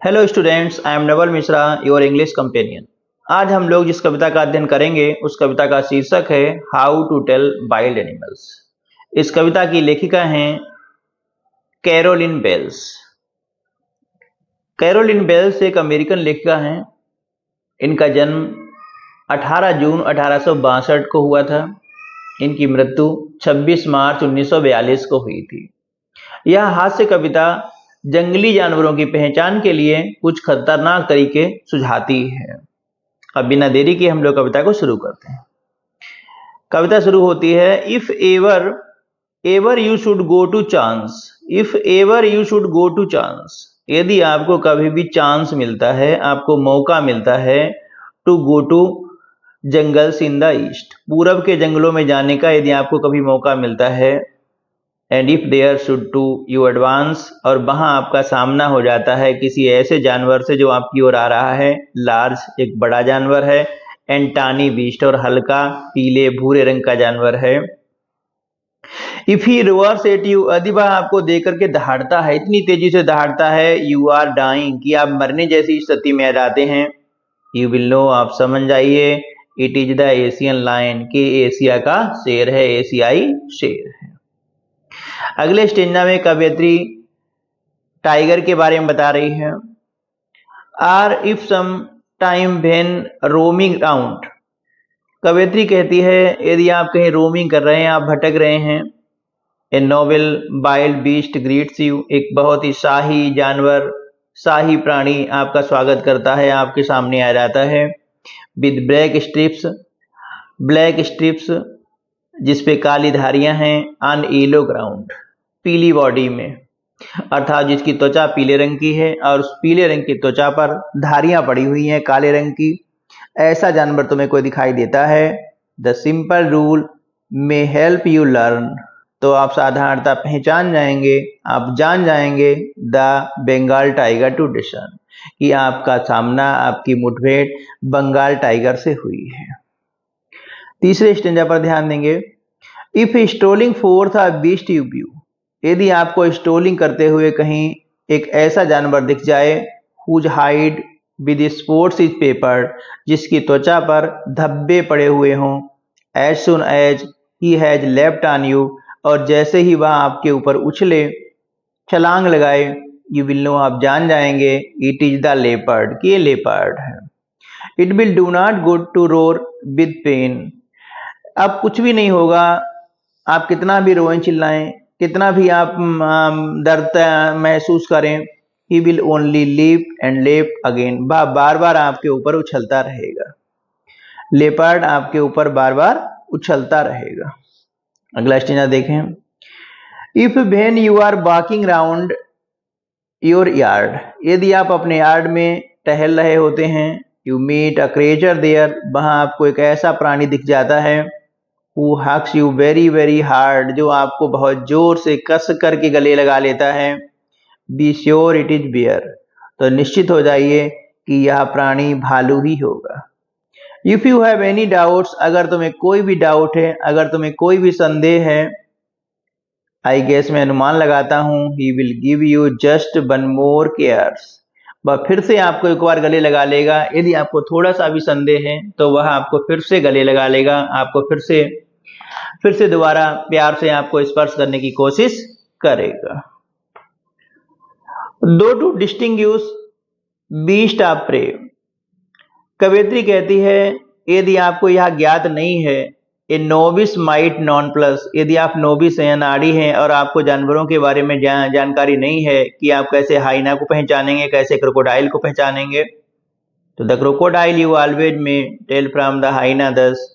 Hello students, I am Naval Mishra, your English companion. आज हम लोग जिस कविता का अध्ययन करेंगे उस कविता का शीर्षक है how to tell wild animals. इस कविता की लेखिका हैं कैरोलिन बेल्स। कैरोलिन बेल्स एक अमेरिकन लेखिका हैं। इनका जन्म 18 जून 1862 को हुआ था। इनकी मृत्यु 26 मार्च 1942 को हुई थी। यह हास्य कविता जंगली जानवरों की पहचान के लिए कुछ खतरनाक तरीके सुझाती है। अब बिना देरी के हम लोग कविता को शुरू करते हैं। कविता शुरू होती है, if ever ever you should go to chance. If ever you should go to chance, यदि आपको कभी भी चांस मिलता है, आपको मौका मिलता है, to go to jungles in the east, पूरब के जंगलों में जाने का यदि आपको कभी मौका मिलता है, and if there should to you advance, और वहां आपका सामना हो जाता है किसी ऐसे जानवर से जो आपकी ओर आ रहा है, लार्ज एक बड़ा जानवर है, एंड टानी बीस्ट और हल्का पीले भूरे रंग का जानवर है। If he roars at you, यदि वह आपको देख करके दहाड़ता है, इतनी तेजी से दहाड़ता है, यू आर डाइंग कि आप मरने जैसी स्थिति में आ जाते हैं, यू विल नो आप समझ जाइए, it is the Asian lion कि एशिया का शेर है, एशियाई शेर है। अगले स्टेंजा में कवियत्री टाइगर के बारे में बता रही है। Or if some time when roaming round, कवियत्री कहती है यदि आप कहीं रोमिंग कर रहे हैं, आप भटक रहे हैं, a noble wild beast greets you, एक बहुत ही शाही जानवर, शाही प्राणी आपका स्वागत करता है, आपके सामने आ जाता है, विद ब्लैक स्ट्रिप्स जिसपे काली धारियां हैं, ऑन येलो ग्राउंड पीली बॉडी में, अर्थात जिसकी त्वचा पीले रंग की है और उस पीले रंग की त्वचा पर धारियां पड़ी हुई हैं काले रंग की, ऐसा जानवर तुम्हें कोई दिखाई देता है, the simple rule may help you learn, तो आप साधारणता पहचान जाएंगे, आप जान जाएंगे, द बंगाल टाइगर टू डिशन कि आपका सामना, आपकी मुठभेड़ बंगाल टाइगर से हुई है। तीसरे स्टेंजा पर ध्यान देंगे। If strolling fourth a beast you view, यदि आपको स्टोलिंग करते हुए कहीं एक ऐसा जानवर दिख जाए, whose hide with spots is pepper, जिसकी त्वचा पर धब्बे पड़े हुए हों, as soon as he has left on you, और जैसे ही वह आपके ऊपर उछले, छलांग लगाए, यू विल नो आप जान जाएंगे, इट इज द लेपर्ड कि ये लेपर्ड है। It will do not good to roar with pain, अब कुछ भी नहीं होगा, आप कितना भी रोएं चिल्लाएं, कितना भी आप दर्द महसूस करें, he will only leap and leap again, वह बार बार आपके ऊपर उछलता रहेगा, लेपर्ड आपके ऊपर बार बार उछलता रहेगा। अगला स्टेंजा देखें। If when you are walking round your yard, यदि आप अपने यार्ड में टहल रहे होते हैं, you meet a creature there, वहां आपको एक ऐसा प्राणी दिख जाता है, who hugs you very very hard, जो आपको बहुत जोर से कस करके गले लगा लेता है, be sure it is bear, तो निश्चित हो जाइए कि यह प्राणी भालू ही होगा। If you have any doubts, अगर तुम्हें कोई भी डाउट है, अगर तुम्हें कोई भी संदेह है, आई गेस मैं अनुमान लगाता हूं, he will give you just one more cares, वह फिर से आपको एक बार गले लगा लेगा, यदि आपको थोड़ा सा भी संदेह है तो वह आपको फिर से गले लगा लेगा, आपको फिर से दोबारा प्यार से आपको स्पर्श करने की कोशिश करेगा। Though to distinguish beast of prey, कवियत्री कहती है यदि आपको यह ज्ञात नहीं है, a novice might nonplus, यदि आप नोविस हैं, अनाड़ी हैं, और आपको जानवरों के बारे में जानकारी नहीं है कि आप कैसे हाइना को पहचानेंगे, कैसे क्रोकोडाइल को पहचानेंगे, तो द क्रोकोडाइल यू ऑलवेज में टेल फ्रॉम द हाइना दस,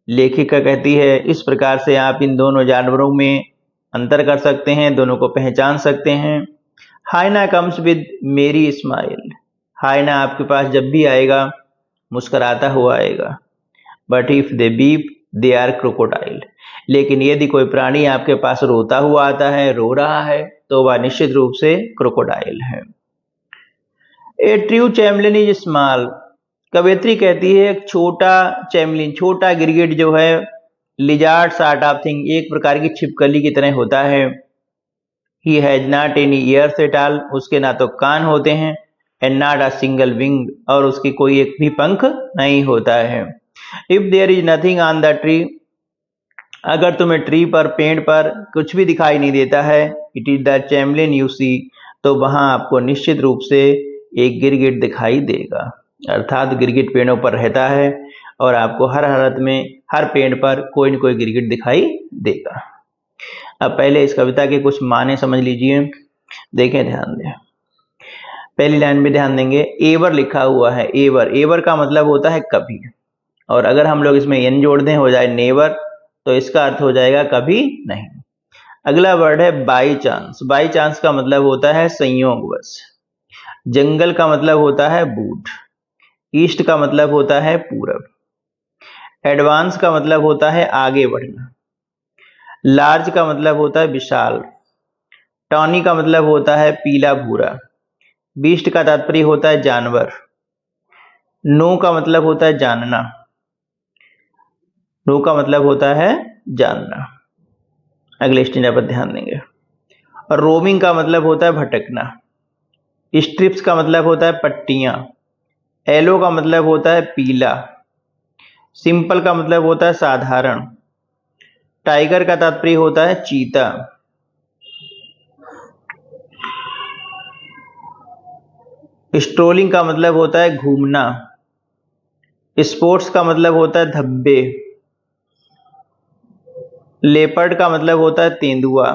लेखिका कहती है इस प्रकार से आप इन दोनों जानवरों में अंतर कर सकते हैं, दोनों को पहचान सकते हैं। Hyena comes with merry smile, hyena आपके पास जब भी आएगा मुस्कुराता हुआ आएगा, but if they weep they are crocodile, लेकिन यदि कोई प्राणी आपके पास रोता हुआ आता है, रो रहा है, तो वह निश्चित रूप से क्रोकोडाइल है। ए ट्रू चैमलिन इज स्मॉल, कवियत्री कहती है एक छोटा चैमलिन, छोटा गिरगिट जो है, लिजार्ड सॉर्ट ऑफ थिंग, एक प्रकार की छिपकली की तरह होता है, he has not any ears at all, उसके ना तो कान होते हैं, and not a single wing, और उसकी कोई एक भी पंख नहीं होता है। If there is nothing on the tree, अगर तुम्हें ट्री पर, पेड़ पर कुछ भी दिखाई नहीं देता है, it is the चैमलिन you see, तो वहां आपको निश्चित रूप से एक गिरगिट दिखाई देगा। अर्थात गिरगिट पेड़ों पर रहता है और आपको हर हालत में हर पेड़ पर कोई न कोई गिरगिट दिखाई देगा। अब पहले इस कविता के कुछ माने समझ लीजिए, देखें, ध्यान दें। पहली लाइन में ध्यान देंगे, एवर लिखा हुआ है। एवर, एवर का मतलब होता है कभी, और अगर हम लोग इसमें एन जोड़ दें हो जाए नेवर, तो इसका अर्थ हो जाएगा कभी नहीं। अगला वर्ड है बाई चांस। बाई चांस का मतलब होता है संयोगवश। जंगल का मतलब होता है बूट। ईस्ट का मतलब होता है पूरब। एडवांस का मतलब होता है आगे बढ़ना। लार्ज का मतलब होता है विशाल। टॉनी का मतलब होता है पीला भूरा। बीस्ट का तात्पर्य होता है जानवर। नो का मतलब होता है जानना। नो का मतलब होता है जानना। अगले स्टेंजा पर ध्यान देंगे। और रोमिंग का मतलब होता है भटकना। स्ट्रिप्स का मतलब होता है पट्टियां। येलो का मतलब होता है पीला। सिंपल का मतलब होता है साधारण। टाइगर का तात्पर्य होता है चीता। स्ट्रोलिंग का मतलब होता है घूमना। स्पोर्ट्स का मतलब होता है धब्बे। लेपर्ड का मतलब होता है तेंदुआ।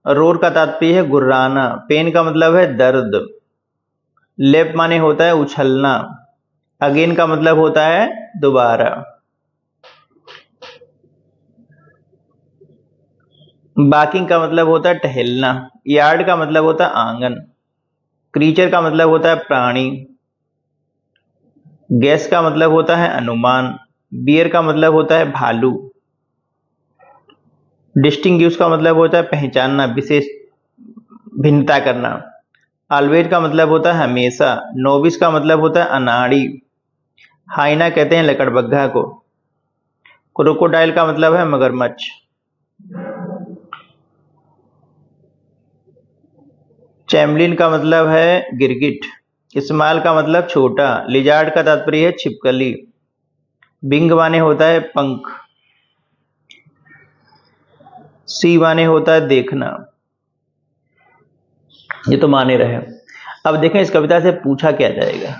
रोर का तात्पर्य है गुर्राना। पेन का मतलब है दर्द। लेप माने होता है उछलना। अगेन का मतलब होता है दोबारा। बाकिंग का मतलब होता है टहलना। यार्ड का मतलब होता है आंगन। क्रीचर का मतलब होता है प्राणी। गैस का मतलब होता है अनुमान। बियर का मतलब होता है भालू। डिस्टिंग्विश का मतलब होता है पहचानना, विशेष भिन्नता करना। ऑलवेज का मतलब होता है हमेशा। नोविस का मतलब होता है अनाड़ी। हाइना कहते हैं लकड़बग्घा को। क्रोकोडाइल का मतलब है मगरमच्छ। चैमलिन का मतलब है गिरगिट। स्मॉल का मतलब छोटा। लिजार्ड का तात्पर्य है छिपकली। बिंग माने होता है पंख। सी माने होता है देखना। ये तो माने रहे। अब देखें इस कविता से पूछा क्या जाएगा।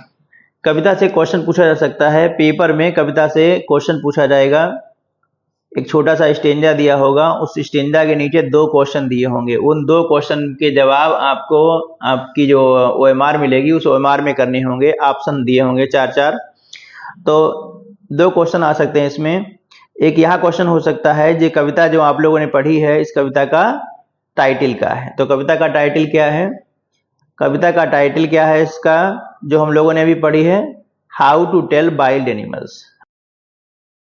कविता से क्वेश्चन पूछा जा सकता है। पेपर में कविता से क्वेश्चन पूछा जाएगा। एक छोटा सा स्टेंजा दिया होगा, उस स्टेंजा के नीचे 2 क्वेश्चन दिए होंगे। उन 2 क्वेश्चन के जवाब आपको आपकी जो ओएमआर मिलेगी उस ओएमआर में करने होंगे। ऑप्शन दिए होंगे 4-4। तो 2 क्वेश्चन आ सकते हैं इसमें। एक यह क्वेश्चन हो सकता है, जो कविता जो आप लोगों ने पढ़ी है इस कविता का टाइटल का है। तो कविता का टाइटल क्या है? कविता का टाइटल क्या है इसका, जो हम लोगों ने अभी पढ़ी है? How to tell wild animals.